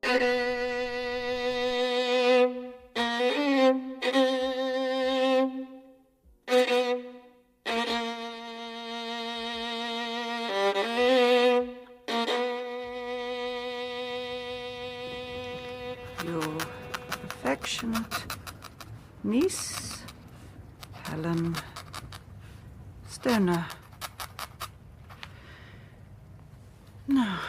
Your affectionate niece, Helen Stoner. Now,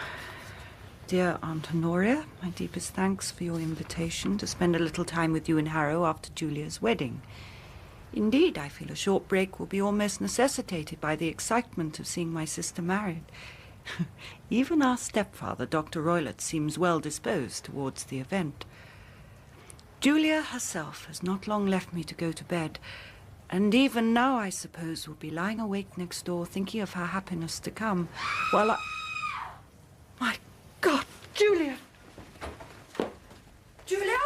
dear Aunt Honoria, my deepest thanks for your invitation to spend a little time with you in Harrow after Julia's wedding. Indeed, I feel a short break will be almost necessitated by the excitement of seeing my sister married. Even our stepfather, Dr. Roylott, seems well disposed towards the event. Julia herself has not long left me to go to bed, and even now, I suppose, will be lying awake next door thinking of her happiness to come, while I... My God, Julia! Julia!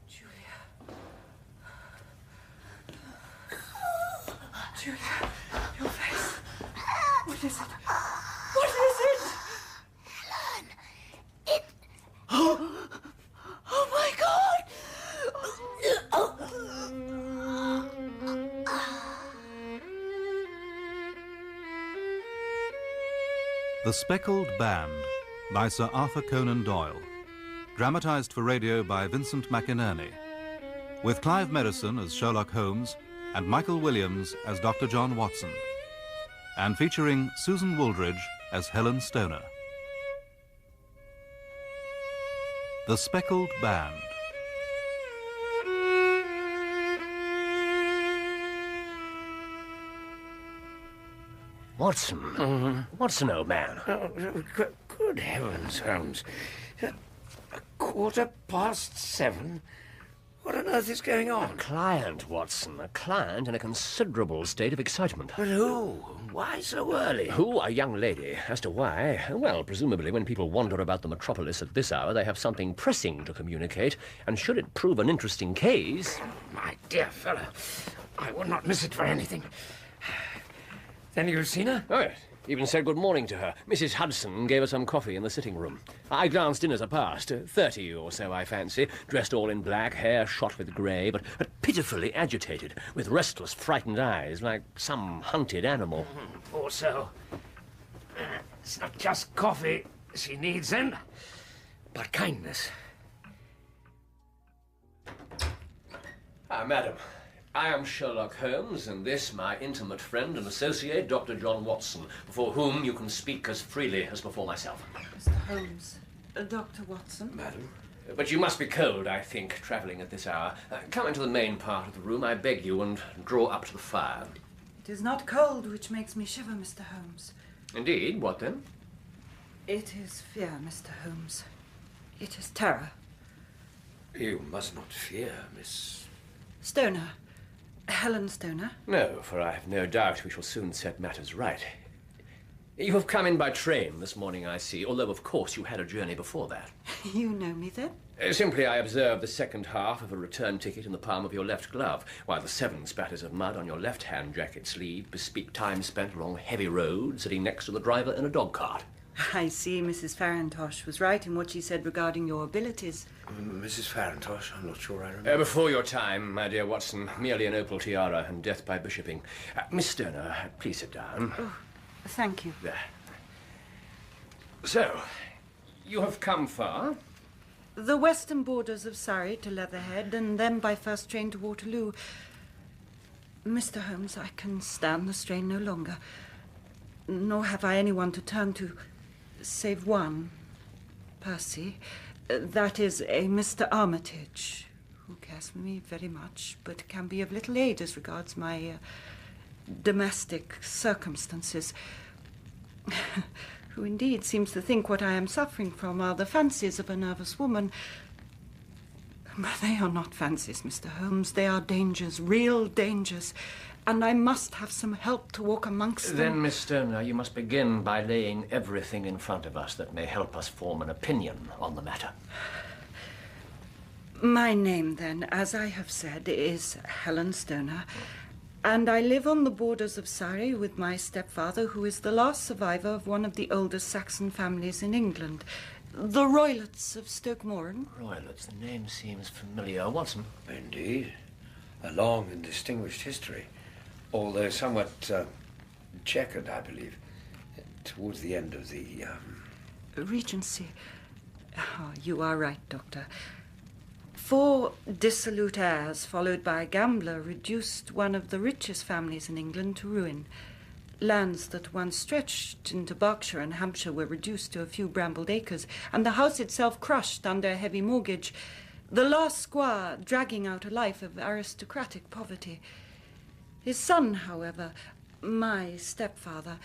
Julia. Julia, your face. What is it? What is it? Helen, it... Oh my God! The Speckled Band by Sir Arthur Conan Doyle, dramatised for radio by Vincent McInerney, with Clive Merrison as Sherlock Holmes and Michael Williams as Dr. John Watson, and featuring Susan Wooldridge as Helen Stoner. The Speckled Band. Watson? Watson, old man. Good heavens, Holmes. 7:15? What on earth is going on? A client, Watson. A client in a considerable state of excitement. But who? Why so early? Who? A young lady. As to why, well, presumably when people wander about the metropolis at this hour, they have something pressing to communicate, and should it prove an interesting case... My dear fellow, I would not miss it for anything. Then you've seen her? Oh, yes. Even said good morning to her. Mrs. Hudson gave her some coffee in the sitting room. I glanced in as I passed. 30 or so, I fancy. Dressed all in black, hair shot with grey, but pitifully agitated, with restless, frightened eyes, like some hunted animal. Poor soul. It's not just coffee she needs, then, but kindness. Ah, madam. I am Sherlock Holmes, and this my intimate friend and associate, Dr. John Watson, before whom you can speak as freely as before myself. Mr. Holmes, Dr. Watson. Madam. But you must be cold, I think, travelling at this hour. Come into the main part of the room, I beg you, and draw up to the fire. It is not cold which makes me shiver, Mr. Holmes. Indeed? What then? It is fear, Mr. Holmes. It is terror. You must not fear, Miss... Stoner. Helen Stoner? No, for I have no doubt we shall soon set matters right. You have come in by train this morning, I see, although, of course, you had a journey before that. You know me, then? Simply, I observed the second half of a return ticket in the palm of your left glove, while the 7 spatters of mud on your left-hand jacket sleeve bespeak time spent along heavy roads, sitting next to the driver in a dog-cart. I see Mrs. Farintosh was right in what she said regarding your abilities. Mrs. Farintosh? I'm not sure I remember. Before your time, my dear Watson, merely an opal tiara and death by bishoping. Miss Stoner, please sit down. Oh, thank you. There. So, you have come far? The western borders of Surrey to Leatherhead, and then by first train to Waterloo. Mr. Holmes, I can stand the strain no longer. Nor have I anyone to turn to, save one, Percy. That is a Mr. Armitage, who cares for me very much, but can be of little aid as regards my domestic circumstances, who indeed seems to think what I am suffering from are the fancies of a nervous woman. But they are not fancies, Mr. Holmes. They are dangers, real dangers, and I must have some help to walk amongst them. Then, Miss Stoner, you must begin by laying everything in front of us that may help us form an opinion on the matter. My name, then, as I have said, is Helen Stoner, And I live on the borders of Surrey with my stepfather, who is the last survivor of one of the oldest Saxon families in England, the Roylotts of Stoke Moran. Roylotts, the name seems familiar. Watson? Indeed. A long and distinguished history, although somewhat checkered, I believe, towards the end of the... Regency. Oh, you are right, Doctor. 4 dissolute heirs, followed by a gambler, reduced one of the richest families in England to ruin. Lands that once stretched into Berkshire and Hampshire were reduced to a few brambled acres, and the house itself crushed under a heavy mortgage, the last squire dragging out a life of aristocratic poverty. His son, however, my stepfather,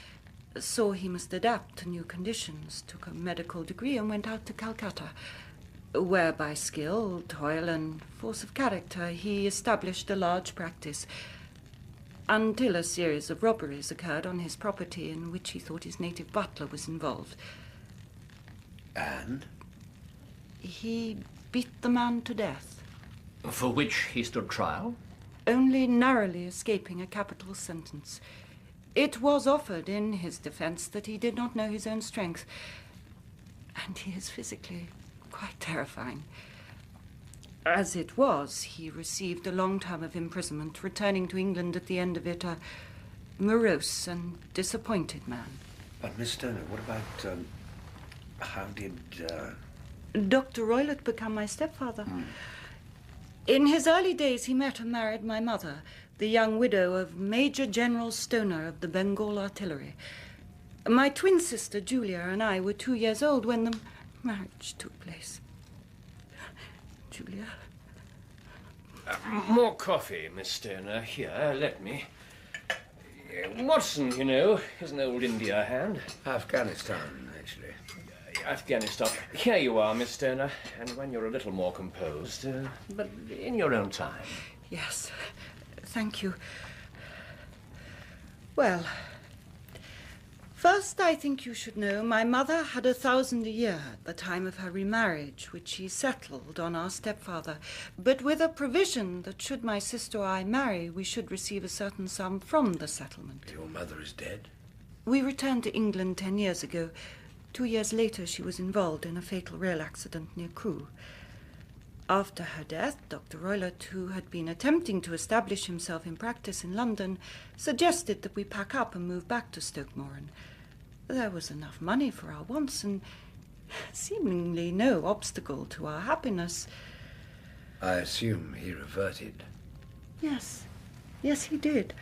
saw he must adapt to new conditions, took a medical degree and went out to Calcutta, where by skill, toil and force of character he established a large practice, until a series of robberies occurred on his property in which he thought his native butler was involved. And? He beat the man to death. For which he stood trial? Only narrowly escaping a capital sentence. It was offered in his defense that he did not know his own strength, and he is physically quite terrifying. As it was, he received a long term of imprisonment, returning to England at the end of it a morose and disappointed man. But, Miss Stoner, what about, how did, Dr. Roylott become my stepfather? In his early days, he met and married my mother, the young widow of Major General Stoner of the Bengal Artillery. My twin sister, Julia, and I were 2 years old when the marriage took place. Julia? More coffee, Miss Stoner. Here, let me. Watson, you know, is an old India hand. Afghanistan, actually. Afghanistan. Here you are, Miss Stoner. And when you're a little more composed, but in your own time. Yes, thank you. Well, first I think you should know my mother had 1,000 a year at the time of her remarriage, which she settled on our stepfather, but with a provision that should my sister or I marry, we should receive a certain sum from the settlement. Your mother is dead? We returned to England 10 years ago. 2 years later, she was involved in a fatal rail accident near Crewe. After her death, Dr. Roylott, who had been attempting to establish himself in practice in London, suggested that we pack up and move back to Stoke Moran. There was enough money for our wants and seemingly no obstacle to our happiness. I assume he reverted. Yes, he did.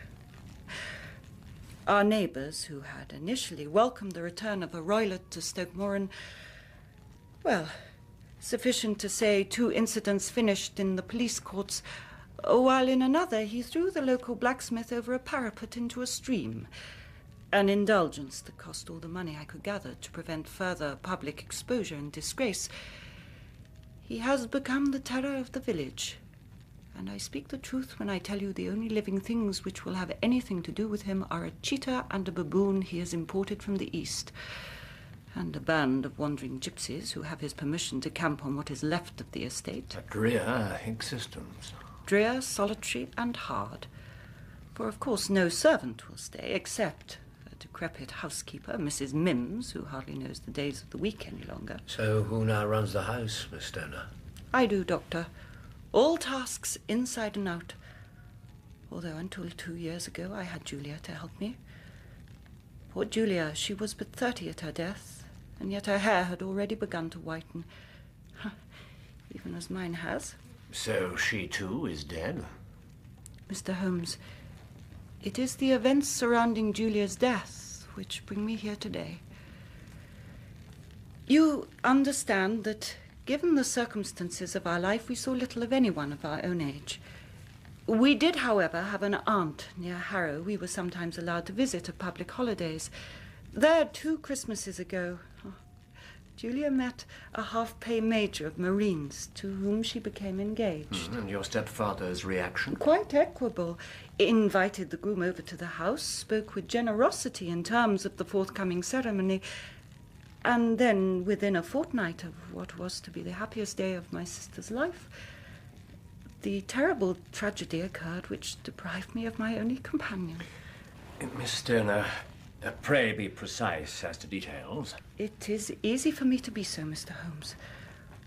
Our neighbours, who had initially welcomed the return of a Roylott to Stoke Moran, well, sufficient to say 2 incidents finished in the police courts, while in another he threw the local blacksmith over a parapet into a stream, an indulgence that cost all the money I could gather to prevent further public exposure and disgrace. He has become the terror of the village. And I speak the truth when I tell you the only living things which will have anything to do with him are a cheetah and a baboon he has imported from the east, and a band of wandering gypsies who have his permission to camp on what is left of the estate. A drear existence. Drear, solitary, and hard. For of course no servant will stay, except a decrepit housekeeper, Mrs. Mims, who hardly knows the days of the week any longer. So who now runs the house, Miss Stoner? I do, Doctor. All tasks inside and out. Although until 2 years ago I had Julia to help me. Poor Julia, she was but 30 at her death, and yet her hair had already begun to whiten. Even as mine has. So she too is dead? Mr. Holmes, it is the events surrounding Julia's death which bring me here today. You understand that given the circumstances of our life, we saw little of anyone of our own age. We did, however, have an aunt near Harrow we were sometimes allowed to visit at public holidays. There, 2 Christmases ago, Julia met a half-pay major of Marines, to whom she became engaged. And your stepfather's reaction? Quite equable. Invited the groom over to the house, spoke with generosity in terms of the forthcoming ceremony, and then, within a fortnight of what was to be the happiest day of my sister's life, the terrible tragedy occurred which deprived me of my only companion. Miss Stoner, pray be precise as to details. It is easy for me to be so, Mr. Holmes,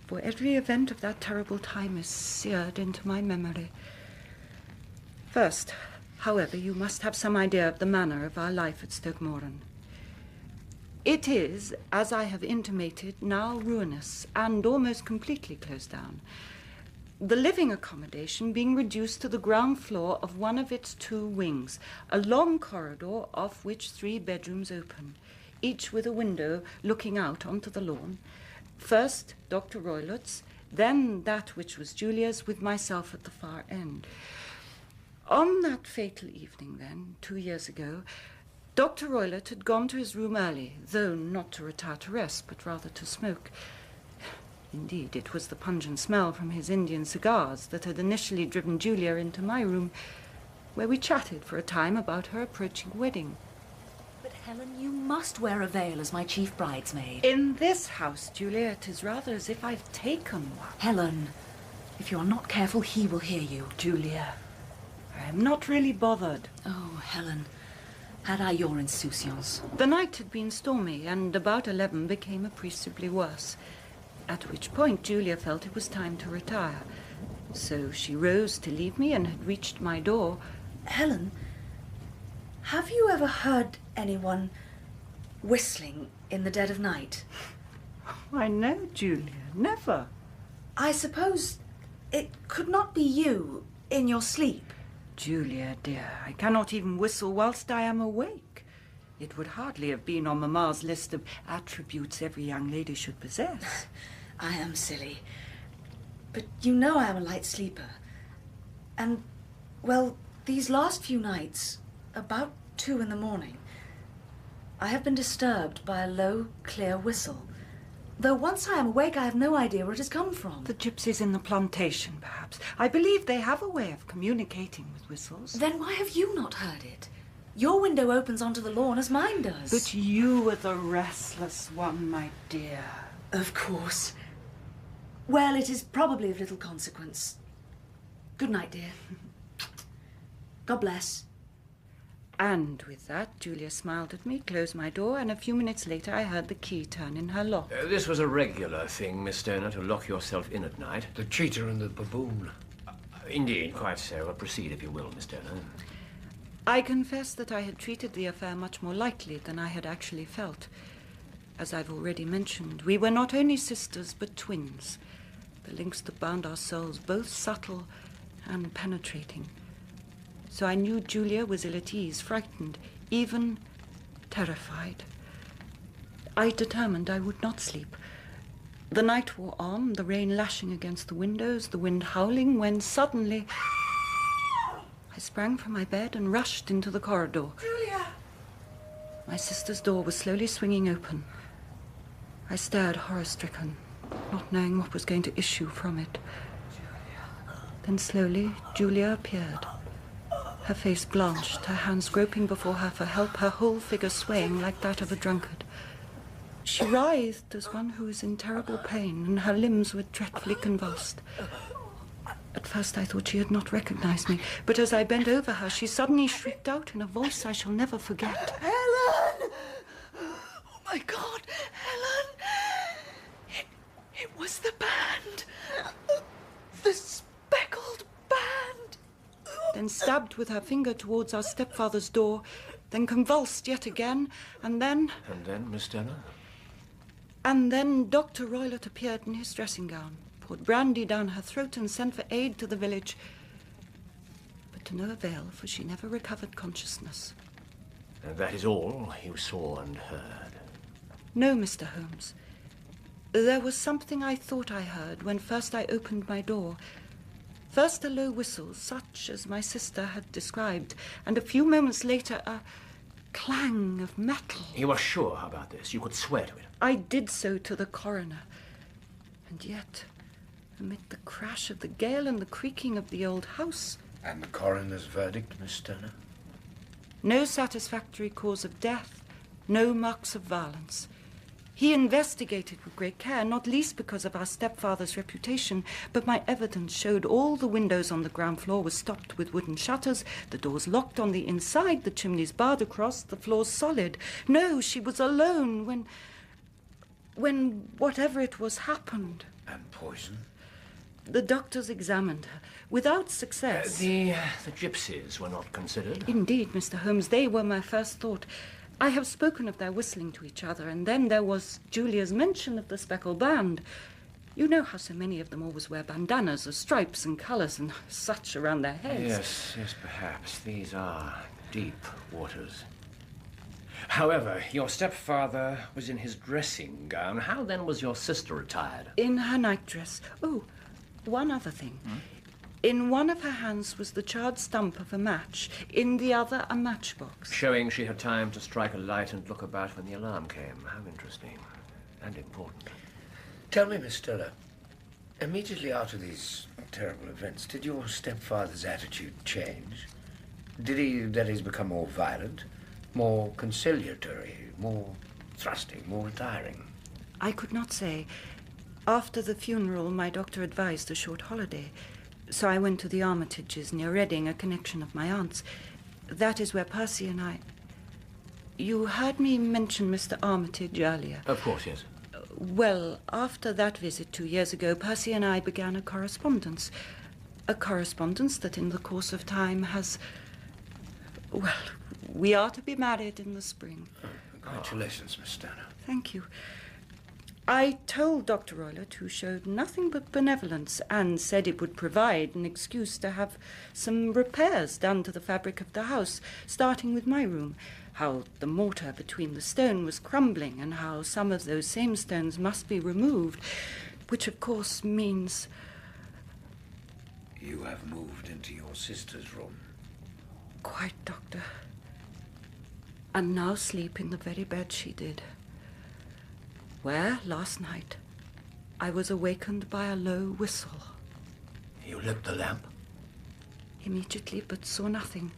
for every event of that terrible time is seared into my memory. First, however, you must have some idea of the manner of our life at Stoke Moran. It is, as I have intimated, now ruinous and almost completely closed down. The living accommodation being reduced to the ground floor of one of its 2 wings, a long corridor off which 3 bedrooms open, each with a window looking out onto the lawn. First, Dr. Roylott's, then that which was Julia's, with myself at the far end. On that fatal evening, then, 2 years ago, Dr. Roylott had gone to his room early, though not to retire to rest, but rather to smoke. Indeed, it was the pungent smell from his Indian cigars that had initially driven Julia into my room, where we chatted for a time about her approaching wedding. But, Helen, you must wear a veil as my chief bridesmaid. In this house, Julia, it is rather as if I've taken one. Helen, if you're not careful, he will hear you. Julia, I am not really bothered. Oh, Helen, had I your insouciance. The night had been stormy, and about 11 became appreciably worse, at which point Julia felt it was time to retire. So she rose to leave me and had reached my door. Helen, have you ever heard anyone whistling in the dead of night? Why, no, Julia, never. I suppose it could not be you in your sleep. Julia, dear, I cannot even whistle whilst I am awake. It would hardly have been on Mamma's list of attributes every young lady should possess. I am silly. But you know I am a light sleeper. And, well, these last few nights, about 2 in the morning, I have been disturbed by a low, clear whistle. Though once I am awake, I have no idea where it has come from. The gypsies in the plantation, perhaps. I believe they have a way of communicating with whistles. Then why have you not heard it? Your window opens onto the lawn as mine does. But you are the restless one, my dear. Of course. Well, it is probably of little consequence. Good night, dear. God bless. And with that, Julia smiled at me, closed my door, and a few minutes later I heard the key turn in her lock. This was a regular thing, Miss Stoner, to lock yourself in at night. The cheetah and the baboon. Indeed, quite so. Proceed, if you will, Miss Stoner. I confess that I had treated the affair much more lightly than I had actually felt. As I've already mentioned, we were not only sisters, but twins. The links that bound our souls, both subtle and penetrating. So I knew Julia was ill at ease, frightened, even terrified. I determined I would not sleep. The night wore on, the rain lashing against the windows, the wind howling, when suddenly I sprang from my bed and rushed into the corridor. Julia! My sister's door was slowly swinging open. I stared horror-stricken, not knowing what was going to issue from it. Then slowly, Julia appeared. Her face blanched, her hands groping before her for help, her whole figure swaying like that of a drunkard. She writhed as one who is in terrible pain, and her limbs were dreadfully convulsed. At first I thought she had not recognized me, but as I bent over her, she suddenly shrieked out in a voice I shall never forget. Helen! Oh, my God, Helen! It was the band. The Speckled band. Then stabbed with her finger towards our stepfather's door, then convulsed yet again, and then... And then, Miss Stoner? And then Dr. Roylott appeared in his dressing gown, poured brandy down her throat and sent for aid to the village. But to no avail, for she never recovered consciousness. And that is all you saw and heard? No, Mr. Holmes. There was something I thought I heard when first I opened my door. First a low whistle, such as my sister had described, and a few moments later a clang of metal. You were sure about this? You could swear to it? I did so to the coroner. And yet, amid the crash of the gale and the creaking of the old house... And the coroner's verdict, Miss Stoner? No satisfactory cause of death, no marks of violence. He investigated with great care, not least because of our stepfather's reputation, but my evidence showed all the windows on the ground floor were stopped with wooden shutters, the doors locked on the inside, the chimneys barred across, the floors solid. No, she was alone when whatever it was happened. And poison? The doctors examined her, without success. The gypsies were not considered? Indeed, Mr. Holmes, they were my first thought. I have spoken of their whistling to each other, and then there was Julia's mention of the Speckled band. You know how so many of them always wear bandanas of stripes and colours and such around their heads. Yes, perhaps. These are deep waters. However, your stepfather was in his dressing gown. How then was your sister attired? In her nightdress. Oh, one other thing. In one of her hands was the charred stump of a match, in the other a matchbox. Showing she had time to strike a light and look about when the alarm came. How interesting. And important. Tell me, Miss Stoner, immediately after these terrible events, did your stepfather's attitude change? Did he, that is, become more violent, more conciliatory, more thrusting, more retiring? I could not say. After the funeral, my doctor advised a short holiday. So I went to the Armitages near Reading, a connection of my aunt's. That is where Percy and I... You heard me mention Mr. Armitage earlier. Of course, yes. Well, after that visit 2 years ago, Percy and I began a correspondence. A correspondence that in the course of time has... Well, we are to be married in the spring. Oh, congratulations, Miss Stoner. Thank you. I told Dr. Roylott, who showed nothing but benevolence and said it would provide an excuse to have some repairs done to the fabric of the house, starting with my room, how the mortar between the stone was crumbling and how some of those same stones must be removed, which of course means... You have moved into your sister's room. Quite, Doctor. And now sleep in the very bed she did. Where, last night, I was awakened by a low whistle. You lit the lamp? Immediately, but saw nothing.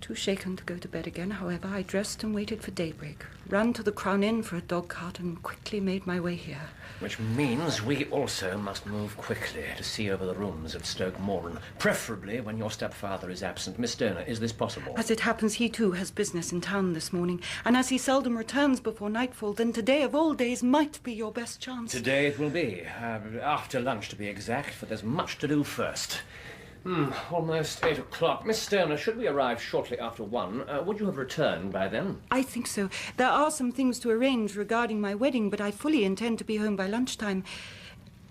Too shaken to go to bed again, however, I dressed and waited for daybreak, ran to the Crown Inn for a dog cart and quickly made my way here. Which means we also must move quickly to see over the rooms at Stoke Moran, preferably when your stepfather is absent. Miss Stoner, is this possible? As it happens, he too has business in town this morning, and as he seldom returns before nightfall, then today of all days might be your best chance. Today it will be, after lunch to be exact, for there's much to do first. Almost 8 o'clock. Miss Stoner, should we arrive shortly after 1, would you have returned by then? I think so. There are some things to arrange regarding my wedding, but I fully intend to be home by lunchtime.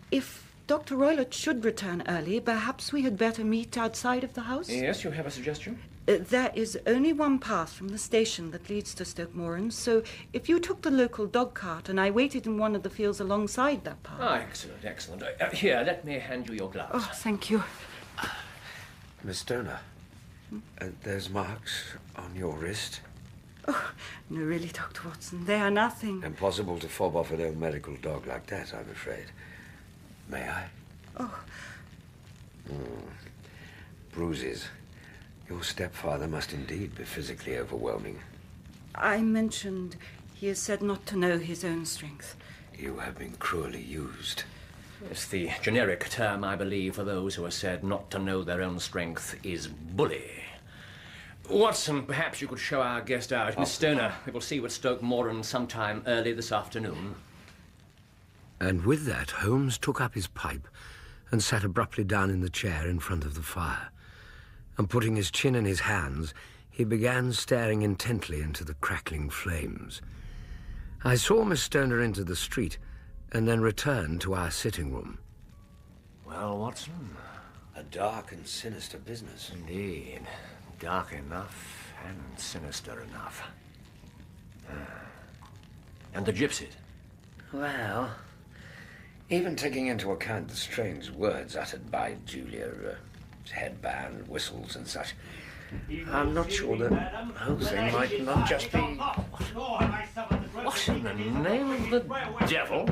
If Dr. Roylott should return early, perhaps we had better meet outside of the house? Yes, you have a suggestion? There is only one path from the station that leads to Stoke Moran, so if you took the local dog cart and I waited in one of the fields alongside that path... Ah, excellent, excellent. Here, let me hand you your gloves. Oh, thank you. Miss Stoner, there's marks on your wrist. Oh, no, really, Dr. Watson, they are nothing. Impossible to fob off an old medical dog like that, I'm afraid. May I? Oh. Bruises. Your stepfather must indeed be physically overwhelming. I mentioned he has said not to know his own strength. You have been cruelly used. It's the generic term, I believe, for those who are said not to know their own strength is bully. Watson, perhaps you could show our guest out. Miss Stoner, we will see you at Stoke Moran sometime early this afternoon. And with that, Holmes took up his pipe and sat abruptly down in the chair in front of the fire. And putting his chin in his hands, he began staring intently into the crackling flames. I saw Miss Stoner enter the street and then return to our sitting room. Well, Watson? A dark and sinister business. Indeed. Dark enough and sinister enough. And the gypsies? Well, even taking into account the strange words uttered by Julia, headband, whistles and such, I'm not sure that whole thing might not just be... What in the name of the devil?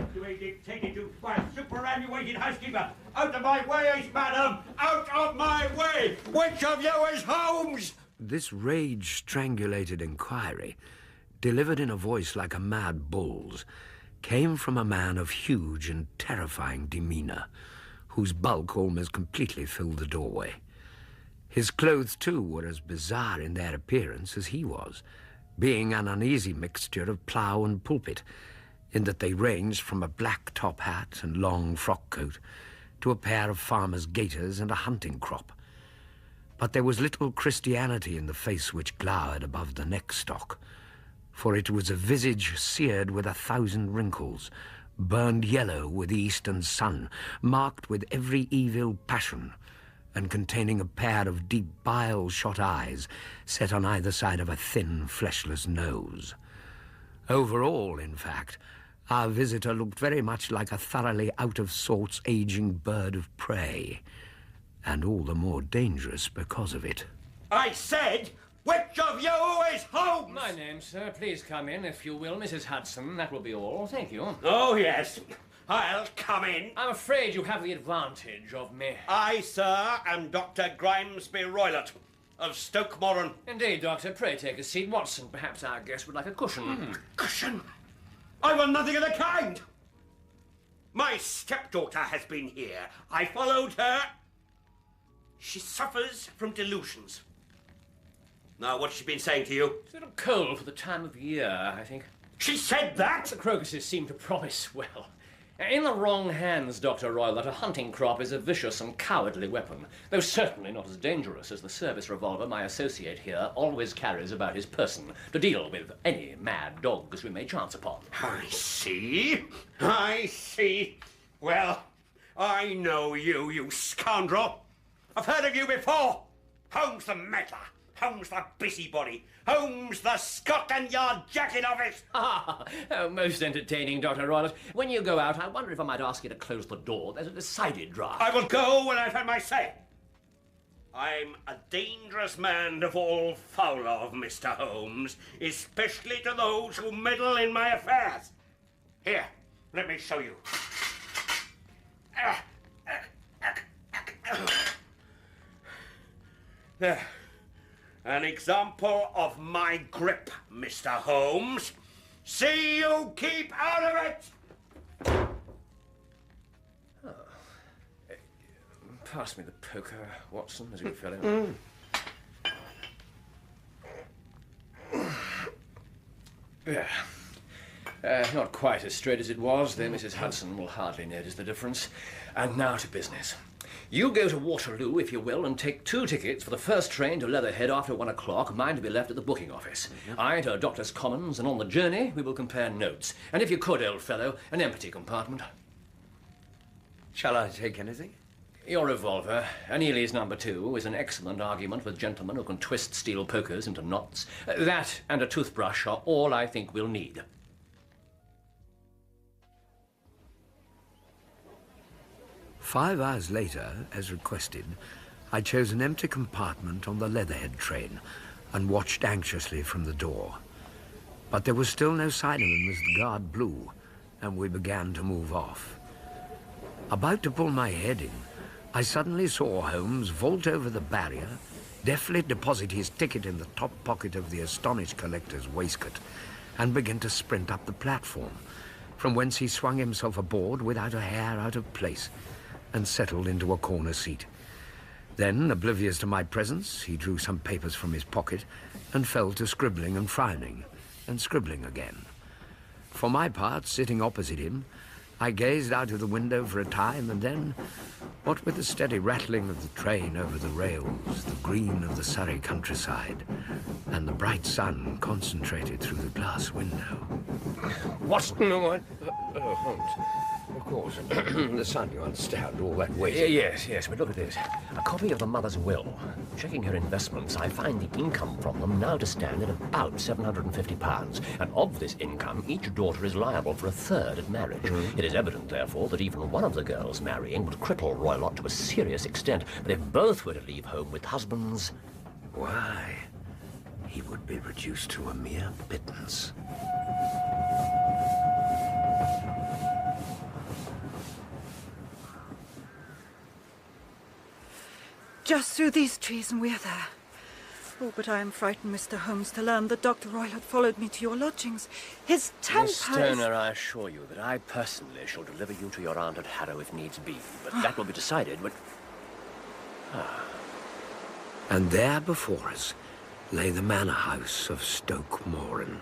Superannuated housekeeper! Out of my way, madam! Out of my way! Which of you is Holmes? This rage-strangulated inquiry delivered in a voice like a mad bull's, came from a man of huge and terrifying demeanour, whose bulk almost completely filled the doorway. His clothes, too, were as bizarre in their appearance as he was, being an uneasy mixture of plough and pulpit, in that they ranged from a black top hat and long frock coat to a pair of farmer's gaiters and a hunting crop. But there was little Christianity in the face which glowered above the neck-stock, for it was a visage seared with 1,000 wrinkles, burned yellow with the eastern sun, marked with every evil passion, and containing a pair of deep bile-shot eyes set on either side of a thin, fleshless nose. Overall, in fact, our visitor looked very much like a thoroughly out-of-sorts aging bird of prey, and all the more dangerous because of it. I said, which of you is Holmes? My name, sir. Please come in, if you will, Mrs. Hudson. That will be all. Thank you. Oh, yes. I'll come in. I'm afraid you have the advantage of me. I, sir, am Dr. Grimesby Roylott of Stoke Moran. Indeed, Doctor. Pray take a seat. Watson, perhaps our guest would like a cushion. Cushion? I want nothing of the kind. My stepdaughter has been here. I followed her. She suffers from delusions. Now, what's she been saying to you? It's a little cold for the time of year, I think. She said that? The crocuses seem to promise well. In the wrong hands, Dr. Roylott, a hunting crop is a vicious and cowardly weapon, though certainly not as dangerous as the service revolver my associate here always carries about his person to deal with any mad dogs we may chance upon. I see. I see. Well, I know you, you scoundrel. I've heard of you before. Holmes the meddler. Holmes the busybody. Holmes the Scotland Yard jacket office. Ah, oh, most entertaining, Dr. Roylott. When you go out, I wonder if I might ask you to close the door. There's a decided draught. I will go when I've had my say. I'm a dangerous man to fall foul of, Mr. Holmes, especially to those who meddle in my affairs. Here, let me show you. There. An example of my grip, Mr. Holmes. See you keep out of it! Oh. Pass me the poker, Watson, as you fell in. Yeah. Not quite as straight as it was, though Mrs. Hudson will hardly notice the difference. And now to business. You go to Waterloo, if you will, and take 2 tickets for the first train to Leatherhead after 1 o'clock, mine to be left at the booking office. I to Doctor's Commons, and on the journey we will compare notes. And if you could, old fellow, an empty compartment. Shall I take anything? Your revolver, Aneli's number 2, is an excellent argument with gentlemen who can twist steel pokers into knots. That and a toothbrush are all I think we'll need. "5 hours later, as requested, I chose an empty compartment on the Leatherhead train and watched anxiously from the door. But there was still no sign of him as the guard blew, and we began to move off. About to pull my head in, I suddenly saw Holmes vault over the barrier, deftly deposit his ticket in the top pocket of the astonished collector's waistcoat, and begin to sprint up the platform, from whence he swung himself aboard without a hair out of place, and settled into a corner seat. Then, oblivious to my presence, he drew some papers from his pocket and fell to scribbling and frowning, and scribbling again. For my part, sitting opposite him, I gazed out of the window for a time, and then, what with the steady rattling of the train over the rails, the green of the Surrey countryside, and the bright sun concentrated through the glass window. What's... No, what? Holmes. Of course. The sun, you understand, all that weight. Yes, but look at this. A copy of the mother's will. Checking her investments, I find the income from them now to stand at about £750. And of this income, each daughter is liable for 1/3 at marriage. It is evident, therefore, that even one of the girls marrying would cripple Roylott to a serious extent. But if both were to leave home with husbands... Why, he would be reduced to a mere pittance. Just through these trees and we're there. Oh, but I am frightened, Mr. Holmes, to learn that Dr. Roylott followed me to your lodgings. His temper Miss Stoner, I assure you that I personally shall deliver you to your aunt at Harrow if needs be. But that will be decided when... And there before us lay the manor house of Stoke Moran,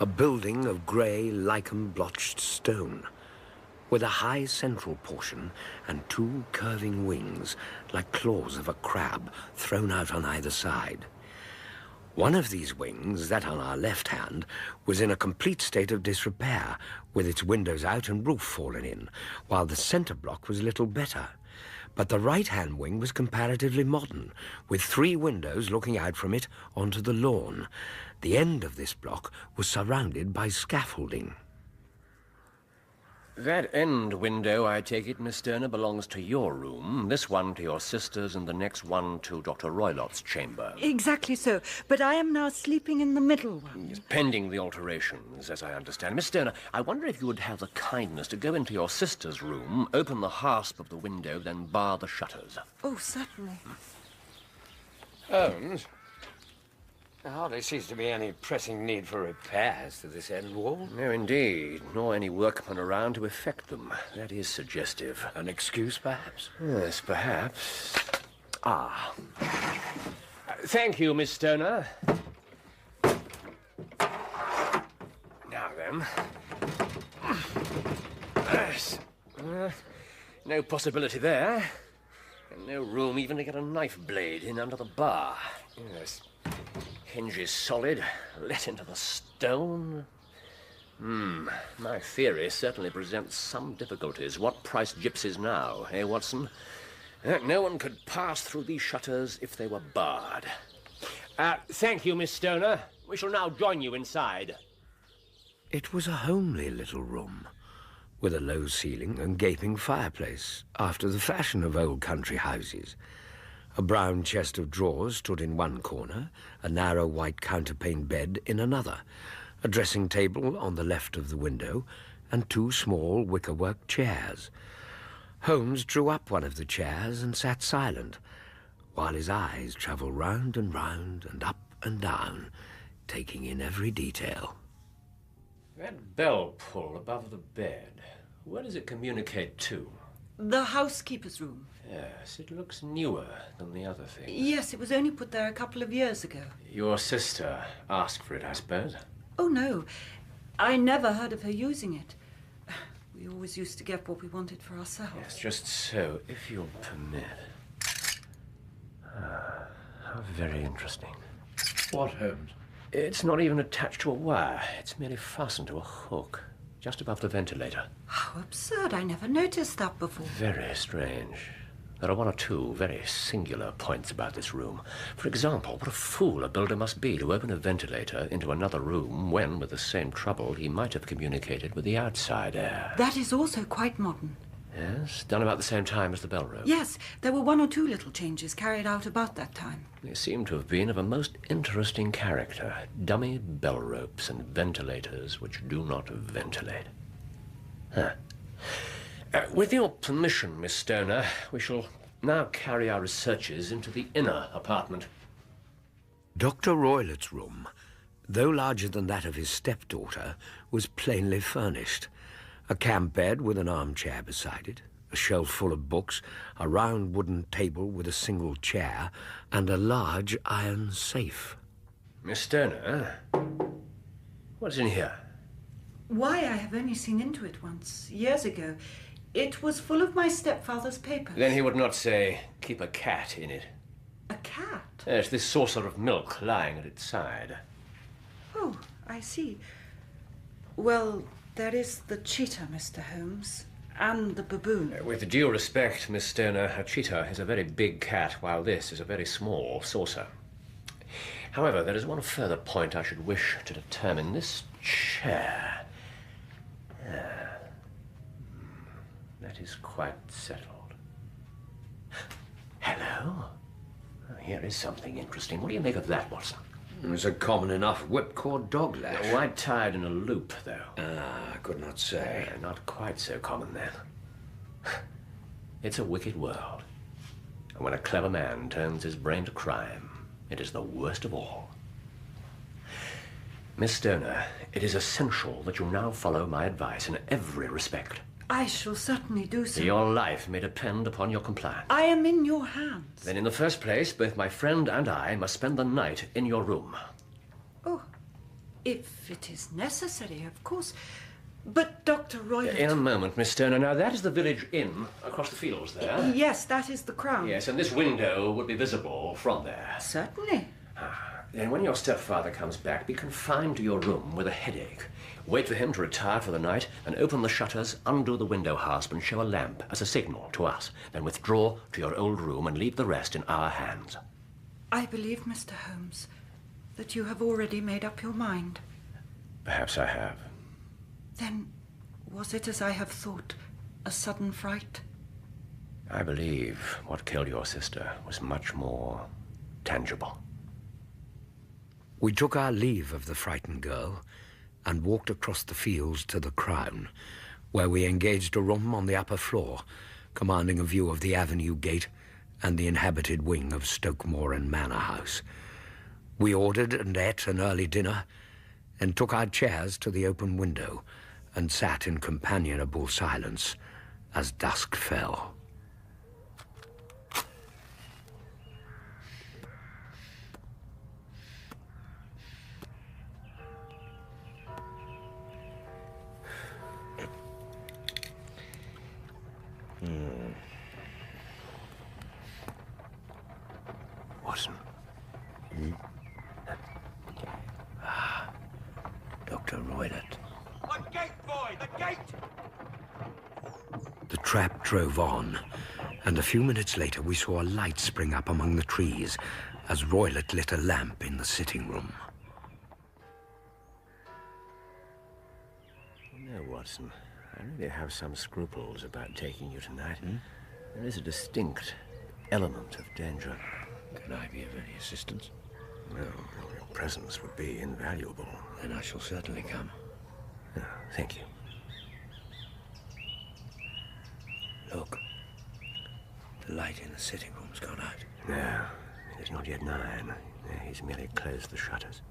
a building of grey, lichen-blotched stone, with a high central portion and two curving wings like claws of a crab thrown out on either side. One of these wings, that on our left hand, was in a complete state of disrepair, with its windows out and roof fallen in, while the centre block was little better. But the right-hand wing was comparatively modern, with 3 windows looking out from it onto the lawn. The end of this block was surrounded by scaffolding. That end window, I take it, Miss Stoner, belongs to your room, this one to your sister's, and the next one to Dr. Roylott's chamber. Exactly so, but I am now sleeping in the middle one. Yes, pending the alterations, as I understand. Miss Stoner, I wonder if you would have the kindness to go into your sister's room, open the hasp of the window, then bar the shutters. Oh, certainly. Holmes, there hardly seems to be any pressing need for repairs to this end wall. No, indeed, nor any workmen around to effect them. That is suggestive. An excuse, perhaps? Yes, perhaps. Ah. Thank you, Miss Stoner. Now then. Yes. No possibility there. And no room even to get a knife blade in under the bar. Yes. Hinges solid, let into the stone. My theory certainly presents some difficulties. What price gypsies now, eh, Watson? No one could pass through these shutters if they were barred. Thank you, Miss Stoner. We shall now join you inside. It was a homely little room, with a low ceiling and gaping fireplace, after the fashion of old country houses. A brown chest of drawers stood in one corner, a narrow white counterpane bed in another, a dressing table on the left of the window, and 2 small wickerwork chairs. Holmes drew up one of the chairs and sat silent, while his eyes travelled round and up and down, taking in every detail. That bell pull above the bed, where does it communicate to? The housekeeper's room. Yes, it looks newer than the other thing. Yes, it was only put there a couple of years ago. Your sister asked for it, I suppose? Oh, no. I never heard of her using it. We always used to get what we wanted for ourselves. Yes, just so, if you'll permit. How very interesting. What, Holmes? It's not even attached to a wire. It's merely fastened to a hook, just above the ventilator. How absurd. I never noticed that before. Very strange. There are 1 or 2 very singular points about this room. For example, what a fool a builder must be to open a ventilator into another room when, with the same trouble, he might have communicated with the outside air. That is also quite modern. Yes, done about the same time as the bell rope. Yes, there were 1 or 2 little changes carried out about that time. They seem to have been of a most interesting character. Dummy bell ropes and ventilators which do not ventilate. With your permission, Miss Stoner, we shall now carry our researches into the inner apartment. Dr. Roylott's room, though larger than that of his stepdaughter, was plainly furnished. A camp bed with an armchair beside it, a shelf full of books, a round wooden table with a single chair, and a large iron safe. Miss Stoner, what's in here? Why, I have only seen into it once, years ago. It was full of my stepfather's papers. Then he would not say, keep a cat in it. A cat? Yes, this saucer of milk lying at its side. Oh, I see. Well, there is the cheetah, Mr. Holmes, and the baboon. With due respect, Miss Stoner, a cheetah is a very big cat, while this is a very small saucer. However, there is one further point I should wish to determine. This chair... that is quite settled. Hello? Here is something interesting. What do you make of that, Watson? It's a common enough whipcord dog lash. White tied in a loop, though. I could not say. Not quite so common, then. It's a wicked world. And when a clever man turns his brain to crime, It is the worst of all. Miss Stoner, it is essential that you now follow my advice in every respect. I shall certainly do so. Your life may depend upon your compliance. I am in your hands. Then in the first place, both my friend and I must spend the night in your room. Oh, if it is necessary, of course. But Dr. Roylott... In a moment, Miss Stoner. Now, that is the village inn across the fields there. Yes, that is the Crown. Yes, and this window would be visible from there. Certainly. Then when your stepfather comes back, be confined to your room with a headache. Wait for him to retire for the night, and open the shutters, undo the window hasp, and show a lamp as a signal to us. Then withdraw to your old room and leave the rest in our hands. I believe, Mr. Holmes, that you have already made up your mind. Perhaps I have. Then, was it as I have thought, a sudden fright? I believe what killed your sister was much more tangible. We took our leave of the frightened girl and walked across the fields to the Crown, where we engaged a room on the upper floor, commanding a view of the avenue gate and the inhabited wing of Stoke Moran Manor House. We ordered and ate an early dinner, and took our chairs to the open window and sat in companionable silence as dusk fell. Watson. Dr. Roylott. The gate, boy! The gate! The trap drove on, and a few minutes later we saw a light spring up among the trees as Roylott lit a lamp in the sitting room. No, Watson. I really have some scruples about taking you tonight. There is a distinct element of danger. Can I be of any assistance? No, your presence would be invaluable. Then I shall certainly come. Oh, thank you. Look. The light in the sitting room's gone out. No, it is not yet 9. He's merely closed the shutters.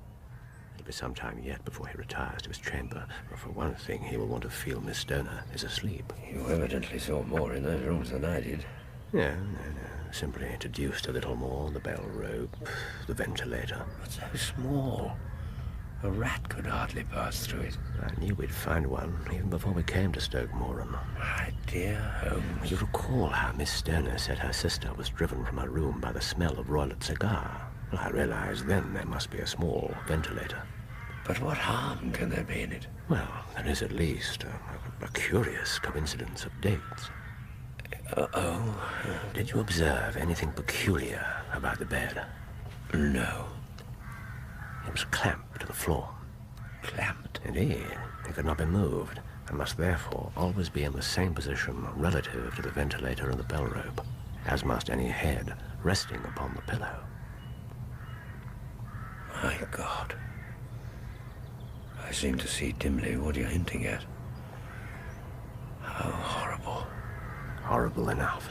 It'll be some time yet before he retires to his chamber. But for one thing, he will want to feel Miss Stoner is asleep. You evidently saw more in those rooms than I did. No. Simply deduced a little more. The bell rope, the ventilator. But so small. A rat could hardly pass through it. I knew we'd find one even before we came to Stoke Moran. My dear Holmes. You recall how Miss Stoner said her sister was driven from her room by the smell of Roylott's cigar? Well, I realized then there must be a small ventilator. But what harm can there be in it? Well, there is at least a curious coincidence of dates. Did you observe anything peculiar about the bed? No. It was clamped to the floor. Clamped? Indeed. It could not be moved, and must therefore always be in the same position relative to the ventilator and the bell rope, as must any head resting upon the pillow. My God. I seem to see dimly what you're hinting at. How horrible. Horrible enough.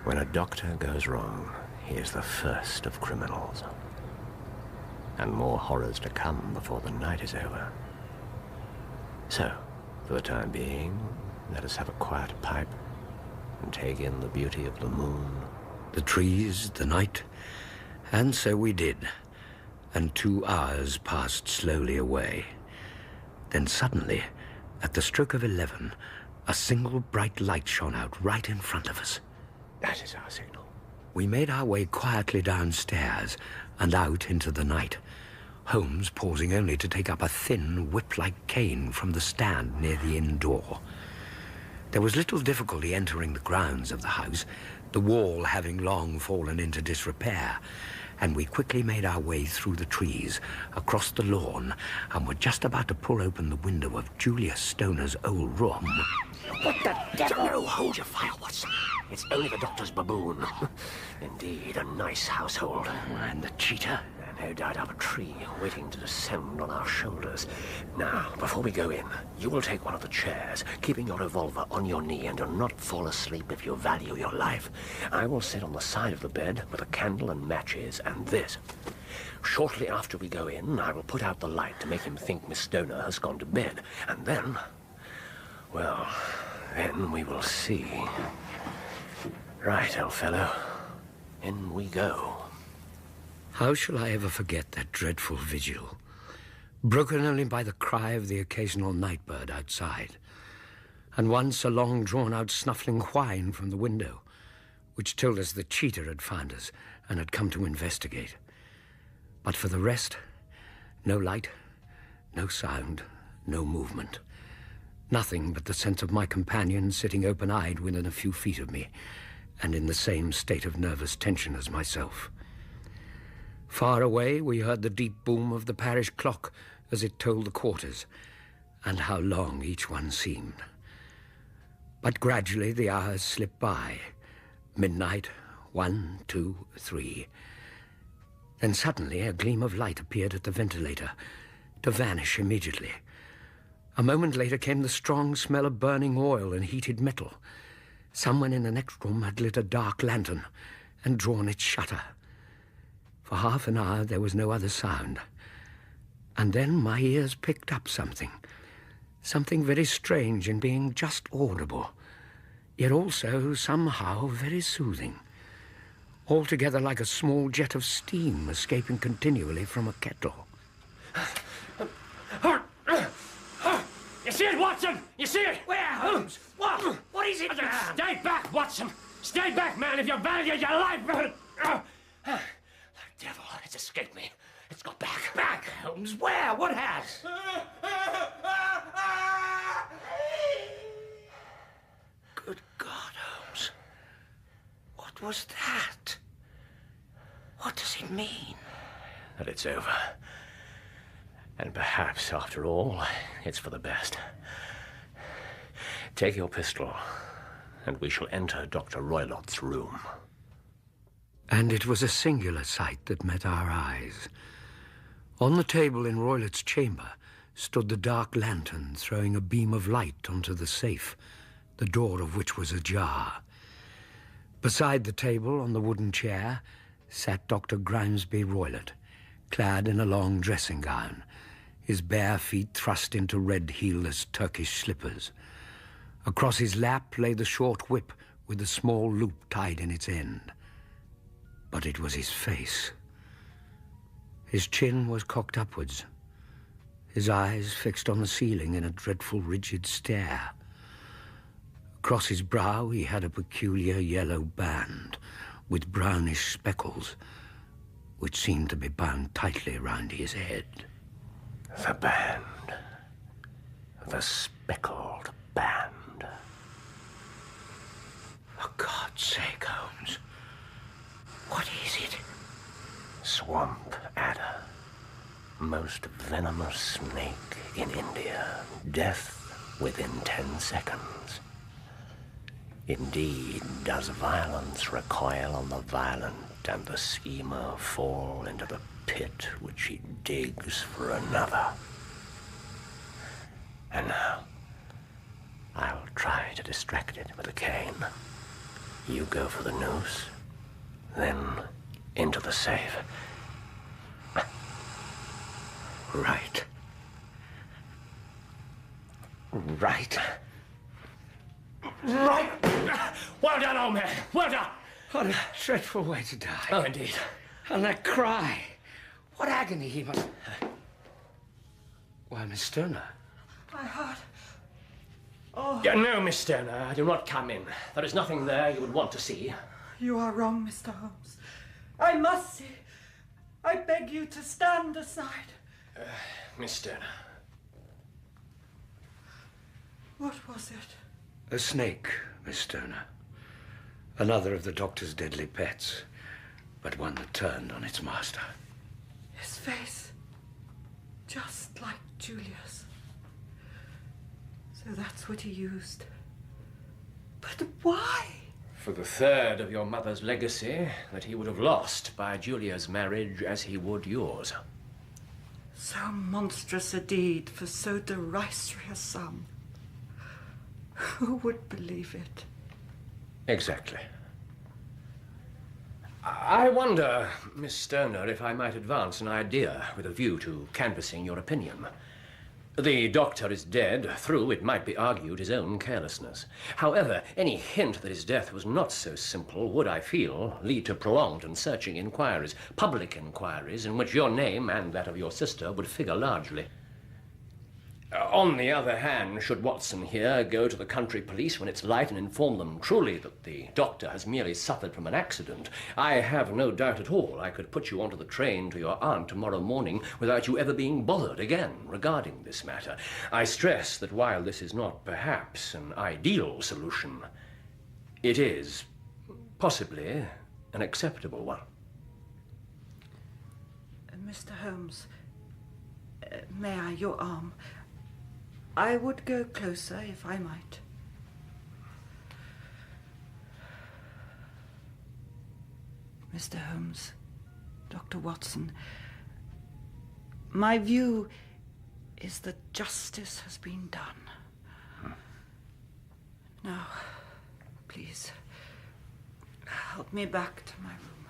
When a doctor goes wrong, he is the first of criminals. And more horrors to come before the night is over. So, for the time being, let us have a quiet pipe and take in the beauty of the moon. The trees, the night, and so we did. And 2 hours passed slowly away. Then suddenly, at the stroke of 11, a single bright light shone out right in front of us. That is our signal. We made our way quietly downstairs and out into the night, Holmes pausing only to take up a thin, whip-like cane from the stand near the inn door. There was little difficulty entering the grounds of the house, the wall having long fallen into disrepair, and we quickly made our way through the trees, across the lawn, and were just about to pull open the window of Julius Stoner's old room. What the devil? No, hold your fire, Watson. It's only the doctor's baboon. Indeed, a nice household. And the cheetah? An no doubt up a tree, waiting to descend on our shoulders. Now, before we go in, you will take one of the chairs, keeping your revolver on your knee, and do not fall asleep if you value your life. I will sit on the side of the bed with a candle and matches, and this. Shortly after we go in, I will put out the light to make him think Miss Stoner has gone to bed, and then... well, then we will see. Right, old fellow. In we go. How shall I ever forget that dreadful vigil, broken only by the cry of the occasional nightbird outside, and once a long drawn-out snuffling whine from the window, which told us the cheater had found us and had come to investigate. But for the rest, no light, no sound, no movement. Nothing but the sense of my companion sitting open-eyed within a few feet of me, and in the same state of nervous tension as myself. Far away, we heard the deep boom of the parish clock as it tolled the quarters, and how long each one seemed. But gradually the hours slipped by. Midnight, 1, 2, 3. Then suddenly a gleam of light appeared at the ventilator, to vanish immediately. A moment later came the strong smell of burning oil and heated metal. Someone in the next room had lit a dark lantern and drawn its shutter. For half an hour there was no other sound. And then my ears picked up something very strange in being just audible, yet also somehow very soothing. Altogether like a small jet of steam escaping continually from a kettle. You see it, Watson? You see it? Where, Holmes? What? What is it, man? Stay back, Watson! Stay back, man, if you value your life! The devil, it's escaped me. It's got back. Back, Holmes? Where? What has? Good God, Holmes. What was that? What does it mean? That it's over. And perhaps, after all, it's for the best. Take your pistol, and we shall enter Dr. Roylott's room. And it was a singular sight that met our eyes. On the table in Roylott's chamber stood the dark lantern, throwing a beam of light onto the safe, the door of which was ajar. Beside the table, on the wooden chair, sat Dr. Grimesby Roylott, clad in a long dressing gown, his bare feet thrust into red heelless Turkish slippers. Across his lap lay the short whip with a small loop tied in its end. But it was his face. His chin was cocked upwards, his eyes fixed on the ceiling in a dreadful rigid stare. Across his brow he had a peculiar yellow band with brownish speckles, which seemed to be bound tightly round his head. The band. The speckled band. For God's sake, Holmes, what is it? Swamp adder. Most venomous snake in India. Death within 10 seconds. Indeed, does violence recoil on the violent, and the schemer fall into the pit which he digs for another. And now, I'll try to distract it with a cane. You go for the noose, then into the safe. Right. Right. Right! Well done, old man! Well done! What a dreadful way to die. Oh, indeed. And that cry. What agony he must... Why, Miss Stoner. My heart. Yeah, no, Miss Stoner, do not come in. There is nothing there you would want to see. You are wrong, Mr. Holmes. I must see. I beg you to stand aside. Miss Stoner. What was it? A snake, Miss Stoner. Another of the doctor's deadly pets, but one that turned on its master. His face, just like Julia's. So that's what he used. But why? For the third of your mother's legacy that he would have lost by Julia's marriage as he would yours. So monstrous a deed for so derisory a sum. Who would believe it? Exactly. I wonder, Miss Stoner, if I might advance an idea with a view to canvassing your opinion. The doctor is dead through, it might be argued, his own carelessness. However, any hint that his death was not so simple would, I feel, lead to prolonged and searching inquiries, public inquiries, in which your name and that of your sister would figure largely. On the other hand, should Watson here go to the country police when it's light and inform them truly that the doctor has merely suffered from an accident, I have no doubt at all I could put you onto the train to your aunt tomorrow morning without you ever being bothered again regarding this matter. I stress that while this is not perhaps an ideal solution, it is possibly an acceptable one. Mr. Holmes, may I, your arm? I would go closer if I might. Mr. Holmes, Dr. Watson, my view is that justice has been done. Now, please, help me back to my room.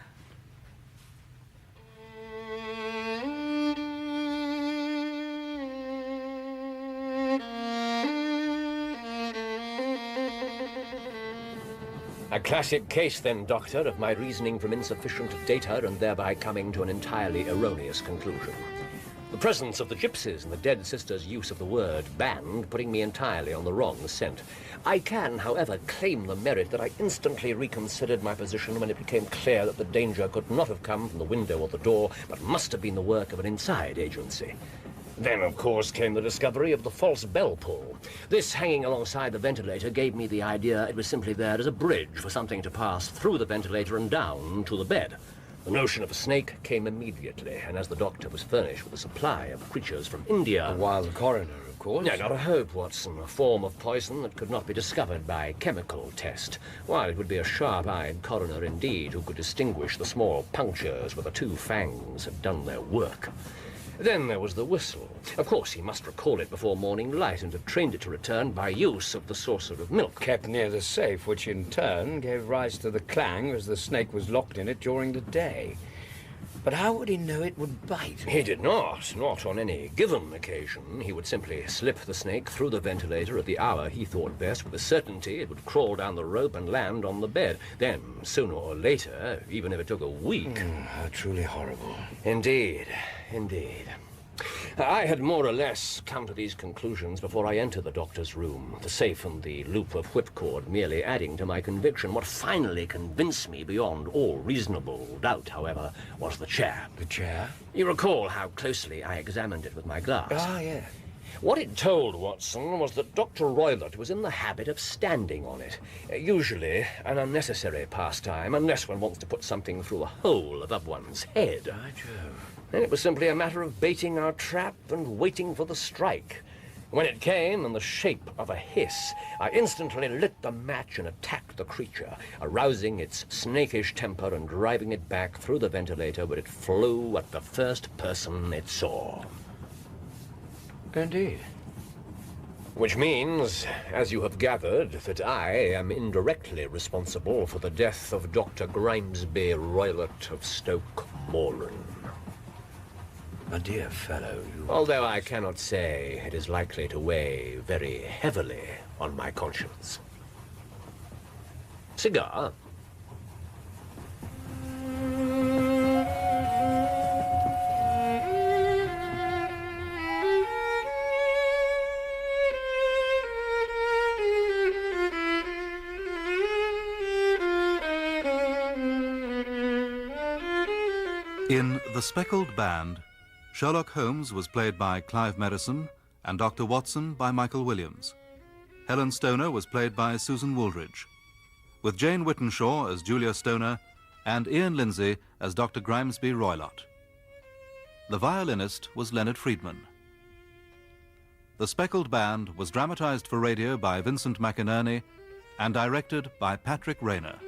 A classic case, then, Doctor, of my reasoning from insufficient data and thereby coming to an entirely erroneous conclusion. The presence of the gypsies and the dead sister's use of the word band putting me entirely on the wrong scent. I can, however, claim the merit that I instantly reconsidered my position when it became clear that the danger could not have come from the window or the door, but must have been the work of an inside agency. Then, of course, came the discovery of the false bell pull. This hanging alongside the ventilator gave me the idea it was simply there as a bridge for something to pass through the ventilator and down to the bed. The notion of a snake came immediately, and as the doctor was furnished with a supply of creatures from India... A wild coroner, of course. No, not a hope, Watson. A form of poison that could not be discovered by chemical test. While it would be a sharp-eyed coroner indeed who could distinguish the small punctures where the two fangs had done their work. Then there was the whistle. Of course, he must recall it before morning light and have trained it to return by use of the saucer of milk. Kept near the safe, which in turn gave rise to the clang as the snake was locked in it during the day. But how would he know it would bite? He did not on any given occasion. He would simply slip the snake through the ventilator at the hour he thought best with the certainty it would crawl down the rope and land on the bed. Then, sooner or later, even if it took a week... How truly horrible. Indeed, indeed. I had more or less come to these conclusions before I entered the doctor's room, the safe and the loop of whipcord merely adding to my conviction. What finally convinced me beyond all reasonable doubt, however, was the chair. The chair? You recall how closely I examined it with my glass? Ah, yes. What it told Watson was that Dr. Roylott was in the habit of standing on it, usually an unnecessary pastime, unless one wants to put something through a hole above one's head. By Jove. And it was simply a matter of baiting our trap and waiting for the strike. When it came in the shape of a hiss, I instantly lit the match and attacked the creature, arousing its snakish temper and driving it back through the ventilator where it flew at the first person it saw. Indeed. Which means, as you have gathered, that I am indirectly responsible for the death of Dr. Grimesby Roylott of Stoke Moran. My dear fellow, you... Although I cannot say it is likely to weigh very heavily on my conscience. Cigar? In The Speckled Band, Sherlock Holmes was played by Clive Merrison and Dr. Watson by Michael Williams. Helen Stoner was played by Susan Wooldridge, with Jane Whittenshaw as Julia Stoner and Ian Lindsay as Dr. Grimesby Roylott. The violinist was Leonard Friedman. The Speckled Band was dramatized for radio by Vincent McInerney and directed by Patrick Rayner.